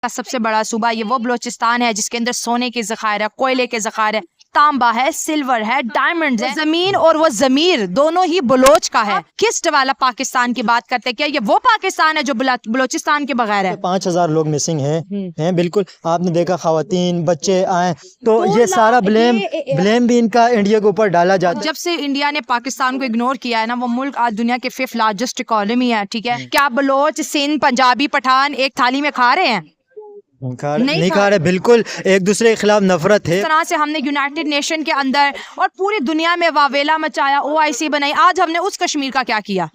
کا सबसे बड़ा सूबा ये वो बलोचिस्तान है जिसके अंदर सोने के ज़खायर है, कोयले के ज़खायर है, तांबा है, सिल्वर है, डायमंड्स है। जमीन और वो जमीर दोनों ही बलोच का है। किस डेवलप पाकिस्तान की बात करते हैं? क्या ये वो पाकिस्तान है जो बलोचिस्तान के बगैर है? 5,000 लोग मिसिंग हैं बिल्कुल। आपने देखा खवातीन बच्चे आए तो ये सारा ब्लेम भी इनका इंडिया के ऊपर डाला जाता है। जब से इंडिया ने पाकिस्तान को इग्नोर किया है ना, वो मुल्क आज दुनिया के 5th लार्जेस्ट इकोनॉमी है, ठीक है। क्या बलोच, सिंध, पंजाबी, पठान एक थाली में खा रहे हैं? नहीं खा रहे, बिल्कुल एक दूसरे के खिलाफ नफरत है। इस तरह से हमने यूनाइटेड नेशन के अंदर और पूरी दुनिया में वावेला मचाया, OIC बनाई। आज हमने उस कश्मीर का क्या किया?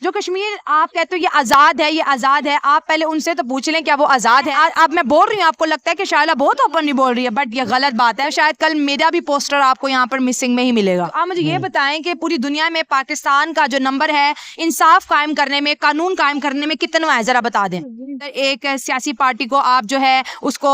जो कश्मीर आप कहते हो ये आज़ाद है, ये आज़ाद है, आप पहले उनसे तो पूछ लें क्या वो आज़ाद है। अब मैं बोल रही हूँ, आपको लगता है कि शायला बहुत ओपनली बोल रही है, बट ये गलत बात है। शायद कल मेरा भी पोस्टर आपको यहाँ पर मिसिंग में ही मिलेगा। आप मुझे ये बताएं कि पूरी दुनिया में पाकिस्तान का जो नंबर है इंसाफ कायम करने में, कानून कायम करने में कितना है, जरा बता दें। एक सियासी पार्टी को आप जो है उसको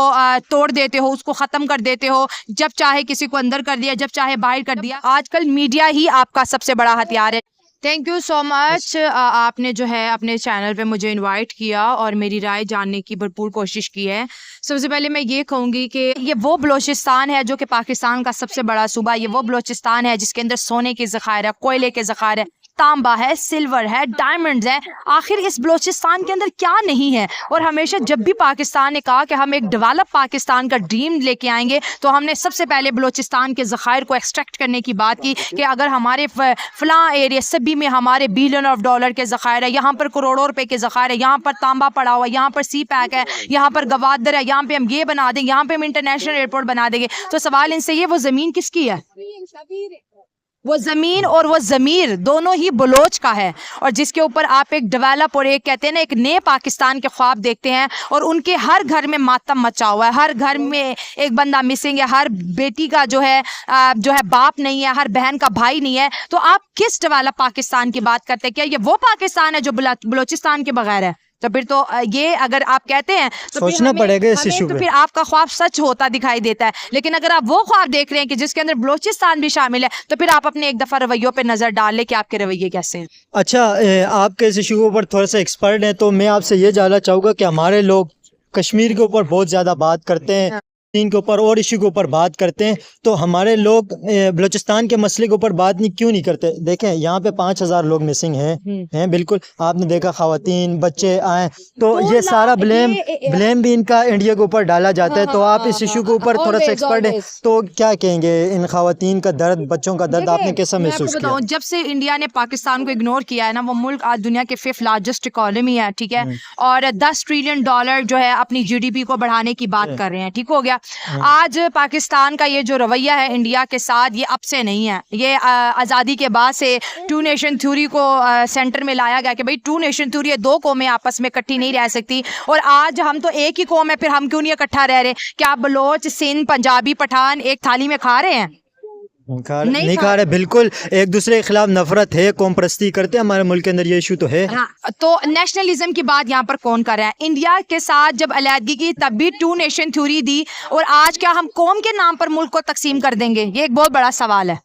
तोड़ देते हो, उसको खत्म कर देते हो, जब चाहे किसी को अंदर कर दिया, जब चाहे बाहर कर दिया। आजकल मीडिया ही आपका सबसे बड़ा हथियार है। Thank you so much. आपने जो है अपने चैनल पे मुझे इनवाइट किया और मेरी राय जानने की भरपूर कोशिश की है। सबसे पहले मैं ये कहूँगी कि ये वो बलोचिस्तान है जो कि पाकिस्तान का सबसे बड़ा सूबा, ये वो बलोचिस्तान है जिसके अंदर सोने के ज़खायर है, कोयले के ज़खायर है, तांबा है, सिल्वर है, डायमंड्स है। आखिर इस बलोचिस्तान के अंदर क्या नहीं है? और हमेशा जब भी पाकिस्तान ने कहा कि हम एक डेवलप पाकिस्तान का ड्रीम लेके आएंगे, तो हमने सबसे पहले बलोचिस्तान के ज़खायर को एक्सट्रैक्ट करने की बात की कि अगर हमारे फलां एरिया सभी में हमारे $बिलियन ऑफ डॉलर के ज़खायर है, यहाँ पर करोड़ों रुपए के ज़खायर है, यहाँ पर तांबा पड़ा हुआ है, यहाँ पर सी पैक है, यहाँ पर गवादर है, यहाँ पे हम ये बना देंगे, यहाँ पे हम इंटरनेशनल एयरपोर्ट बना देंगे। तो सवाल इनसे ये, वो ज़मीन किसकी है? वो जमीन और वो जमीर दोनों ही बलोच का है, और जिसके ऊपर आप एक डेवलप और एक कहते हैं ना एक नए पाकिस्तान के ख्वाब देखते हैं। और उनके हर घर में मातम मचा हुआ है, हर घर में एक बंदा मिसिंग है, हर बेटी का जो है बाप नहीं है, हर बहन का भाई नहीं है। तो आप किस डेवलप पाकिस्तान की बात करते हैं? क्या ये वो पाकिस्तान है जो बलोचिस्तान के बगैर है? तो फिर तो ये अगर आप कहते हैं तो सोचना पड़ेगा इस इशू पे। तो फिर आपका ख्वाब सच होता दिखाई देता है। लेकिन अगर आप वो ख्वाब देख रहे हैं कि जिसके अंदर बलोचिस्तान भी शामिल है, तो फिर आप अपने एक दफा रवैयों पे नजर डाल ले कि आपके रवैये कैसे हैं। अच्छा, आपके इस इशू के ऊपर थोड़ा सा एक्सपर्ट है, तो मैं आपसे ये जानना चाहूँगा कि हमारे लोग कश्मीर के ऊपर बहुत ज़्यादा बात करते हैं, चीन के ऊपर और इशू के ऊपर बात करते हैं, तो हमारे लोग बलूचिस्तान के मसले के ऊपर बात क्यों नहीं करते? देखें यहाँ पे 5,000 लोग मिसिंग हैं बिल्कुल। आपने देखा खवातीन बच्चे आए तो ये सारा ब्लेम भी इनका इंडिया के ऊपर डाला जाता है। तो आप इस इशू के ऊपर थोड़ा सा एक्सपर्ट है, तो क्या कहेंगे इन खवातीन का दर्द, बच्चों का दर्द आपने कैसा महसूस किया? जब से इंडिया ने पाकिस्तान को इग्नोर किया है ना, वो मुल्क आज दुनिया के 5th लार्जेस्ट इकोनॉमी है, ठीक है, और $10 ट्रिलियन जो है अपनी GDP को बढ़ाने की बात कर रहे हैं, ठीक हो गया। आज पाकिस्तान का ये जो रवैया है इंडिया के साथ, ये अब से नहीं है, ये आज़ादी के बाद से 2 नेशन थ्योरी को सेंटर में लाया गया कि भाई 2 नेशन थ्योरी है, 2 कौमें आपस में इकट्ठी नहीं रह सकती। और आज हम तो एक ही कौम है, फिर हम क्यों नहीं इकट्ठा रह रहे? क्या बलोच, सिंध, पंजाबी, पठान एक थाली में खा रहे हैं? नहीं खा रहे, बिल्कुल एक दूसरे के खिलाफ नफरत है, कौम परस्ती करते हैं हमारे मुल्क के अंदर, ये इशू तो है। हाँ, तो नेशनलिज्म की बात यहाँ पर कौन कर रहा है? इंडिया के साथ जब अलहदगी की तब भी 2 नेशन थ्योरी दी, और आज क्या हम कौम के नाम पर मुल्क को तकसीम कर देंगे? ये एक बहुत बड़ा सवाल है।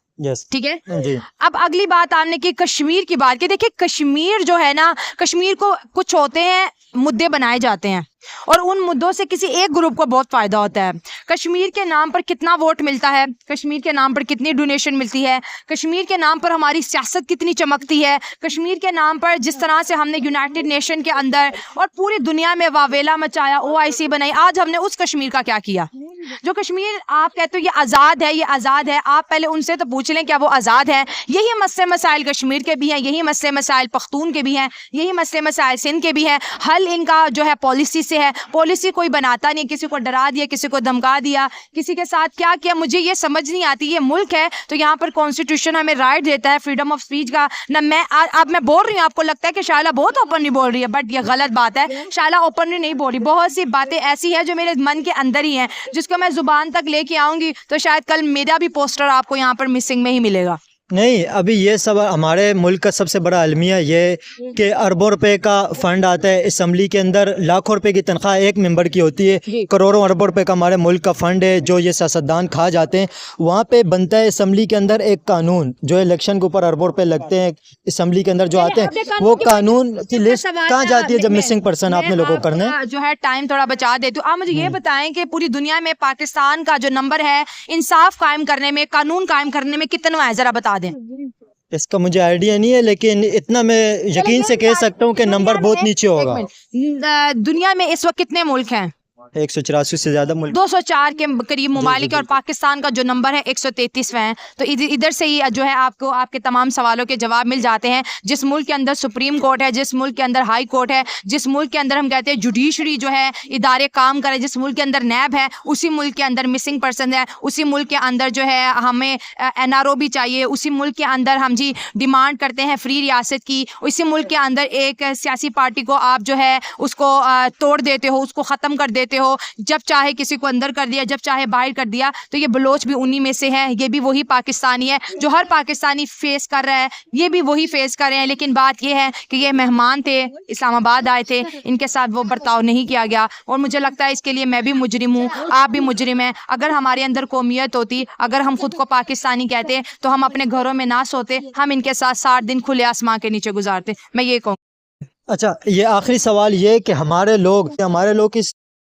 ठीक है जी। अब अगली बात आपने की कश्मीर की बात की। देखिए कश्मीर जो है ना, कश्मीर को कुछ होते हैं मुद्दे बनाए जाते हैं, और उन मुद्दों से किसी एक ग्रुप को बहुत फायदा होता है। कश्मीर के नाम पर कितना वोट मिलता है, कश्मीर के नाम पर कितनी डोनेशन मिलती है, कश्मीर के नाम पर हमारी सियासत कितनी चमकती है, कश्मीर के नाम पर जिस तरह से हमने यूनाइटेड नेशन के अंदर और पूरी दुनिया में वावेला मचाया, OIC बनाई। आज हमने उस कश्मीर का क्या किया? जो कश्मीर आप कहते हो ये आज़ाद है, ये आज़ाद है, आप पहले उनसे तो पूछ लें क्या वो आज़ाद है। यही मसले मसाइल कश्मीर के भी हैं, यही मसले मसाइल पख्तून के भी हैं, यही मसले मसाइल सिंध के भी हैं। हल इनका जो है पॉलिसी से है। पॉलिसी कोई बनाता नहीं, किसी को डरा दिया, किसी को धमका दिया, किसी के साथ क्या किया, मुझे ये समझ नहीं आती। ये मुल्क है तो यहाँ पर कॉन्स्टिट्यूशन हमें राइट देता है फ्रीडम ऑफ स्पीच का ना। अब मैं बोल रही हूँ, आपको लगता है कि शायला बहुत ओपनली बोल रही है, बट ये गलत बात है। शायला ओपनली नहीं बोल रही, बहुत सी बातें ऐसी है जो मेरे मन के अंदर ही हैं, जिसको मैं जुबान तक लेके आऊंगी तो शायद कल मेरा भी पोस्टर आपको यहाँ पर मिसिंग में ही मिलेगा। نہیں ابھی یہ سب ہمارے ملک کا سب سے بڑا المیہ یہ کہ اربوں روپے کا فنڈ آتا ہے اسمبلی کے اندر، لاکھوں روپے کی تنخواہ ایک ممبر کی ہوتی ہے، کروڑوں اربوں روپے کا ہمارے ملک کا فنڈ ہے جو یہ سیاستدان کھا جاتے ہیں. وہاں پہ بنتا ہے اسمبلی کے اندر ایک قانون جو الیکشن کے اوپر اربوں روپے لگتے ہیں اسمبلی کے اندر جو آتے ہیں، وہ قانون کی لسٹ کہاں جاتی ہے جب مسنگ پرسن آپ نے لوگوں کو کرنا ہے؟ جو ہے ٹائم تھوڑا بچا دیتی ہوں. آپ مجھے یہ بتائیں کہ پوری دنیا میں پاکستان کا جو نمبر ہے انصاف قائم کرنے میں، قانون قائم کرنے میں کتنا ہے، ذرا بتا دیں. اس کا مجھے آئیڈیا نہیں ہے لیکن اتنا میں یقین سے کہہ سکتا ہوں کہ نمبر بہت نیچے ہوگا. دنیا میں اس وقت کتنے ملک ہیں؟ 184 سے زیادہ ملک، 204 کے قریب ممالک، اور پاکستان کا جو نمبر ہے 133واں ہے. تو ادھر سے ہی جو ہے آپ کو آپ کے تمام سوالوں کے جواب مل جاتے ہیں. جس ملک کے اندر سپریم کورٹ ہے، جس ملک کے اندر ہائی کورٹ ہے، جس ملک کے اندر ہم کہتے ہیں جوڈیشری جو ہے ادارے کام کرے، جس ملک کے اندر نیب ہے، اسی ملک کے اندر مسنگ پرسن ہے، اسی ملک کے اندر جو ہے ہمیں NRO بھی چاہیے، اسی ملک کے اندر ہم جی ڈیمانڈ کرتے ہیں فری ریاست کی، اسی ملک کے اندر ایک سیاسی پارٹی کو آپ جو ہے اس کو توڑ دیتے ہو، اس کو ختم کر دیتے ہو، جب چاہے کسی کو اندر کر دیا، جب چاہے باہر کر دیا. تو یہ بلوچ بھی انہی میں سے ہے، یہ بھی وہی پاکستانی ہے جو ہر پاکستانی فیس کر رہا ہے، یہ بھی وہی فیس کر رہے ہیں. لیکن بات یہ ہے کہ یہ مہمان تھے، اسلام آباد آئے تھے، ان کے ساتھ وہ برتاؤ نہیں کیا گیا، اور مجھے لگتا ہے اس کے لیے میں بھی مجرم ہوں، آپ بھی مجرم ہیں. اگر ہمارے اندر قومیت ہوتی، اگر ہم خود کو پاکستانی کہتے تو ہم اپنے گھروں میں نہ سوتے، ہم ان کے ساتھ 60 دن کھلے آسمان کے نیچے گزارتے. میں یہ کہوں. اچھا یہ آخری سوال یہ کہ ہمارے لوگ اس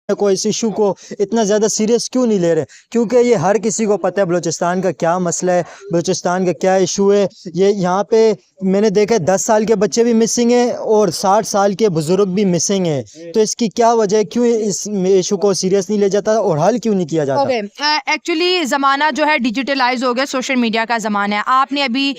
کو اس ایشو کو اتنا زیادہ سیریس کیوں نہیں لے رہے؟ کیونکہ یہ ہر کسی کو پتہ ہے بلوچستان کا کیا مسئلہ ہے، بلوچستان کا کیا ایشو ہے. یہ یہاں پہ میں نے دیکھا 10 سال کے بچے بھی مسنگ ہیں اور 60 سال کے بزرگ بھی مسنگ ہیں. تو اس کی کیا وجہ ہے، کیوں اس ایشو کو سیریس نہیں لے جاتا اور حل کیوں نہیں کیا جاتا؟ ایکچولی زمانہ جو ہے ڈیجیٹلائز ہو گیا، سوشل میڈیا کا زمانہ ہے. آپ نے ابھی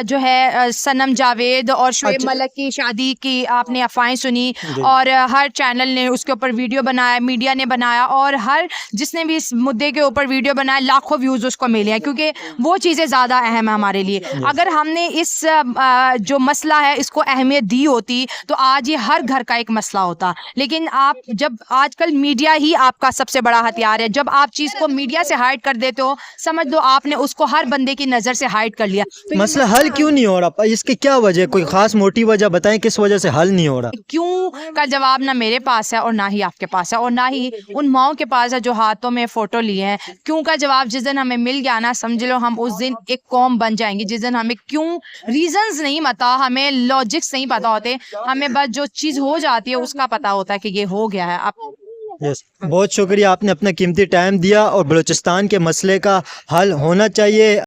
جو ہے سنم جاوید اور شعیب ملک کی شادی کی آپ نے افواہیں سنی، اور ہر چینل نے اس کے اوپر ویڈیو بنایا، میڈیا نے بنایا، اور ہر جس نے بھی اس مدعے کے اوپر ویڈیو بنایا لاکھوں ویوز اس کو ملے ہیں، کیونکہ وہ چیزیں زیادہ اہم ہیں ہمارے لیے. اگر ہم نے اس جو مسئلہ ہے اس کو اہمیت دی ہوتی تو آج یہ ہر گھر کا ایک مسئلہ ہوتا. لیکن آپ جب آج کل میڈیا ہی آپ کا سب سے بڑا ہتھیار ہے، جب آپ چیز کو میڈیا سے ہائڈ کر دیتے ہو، سمجھ لو آپ نے اس کو ہر بندے کی نظر سے ہائڈ کر لیا. مسئلہ حل کیوں نہیں ہو رہا؟ اس کی کیا وجہ ہے؟ کوئی خاص موٹی وجہ بتائیں کس وجہ سے حل نہیں ہو رہا؟ کیوں کا جواب نہ میرے پاس ہے اور نہ ہی آپ کے پاس ہے، اور نہ ہی ان ماؤں کے پاس ہے جو ہاتھوں میں فوٹو لیے ہیں. کیوں کا جواب جس دن ہمیں مل گیا نا، سمجھ لو ہم اس دن ایک قوم بن جائیں گے. جس دن ہمیں کیوں ریزنز نہیں پتا، ہمیں لاجکس نہیں پتا ہوتے، ہمیں بس جو چیز ہو جاتی ہے اس کا پتا ہوتا ہے کہ یہ ہو گیا ہے. بہت شکریہ، آپ نے اپنا قیمتی ٹائم دیا، اور بلوچستان کے مسئلے کا حل ہونا چاہیے.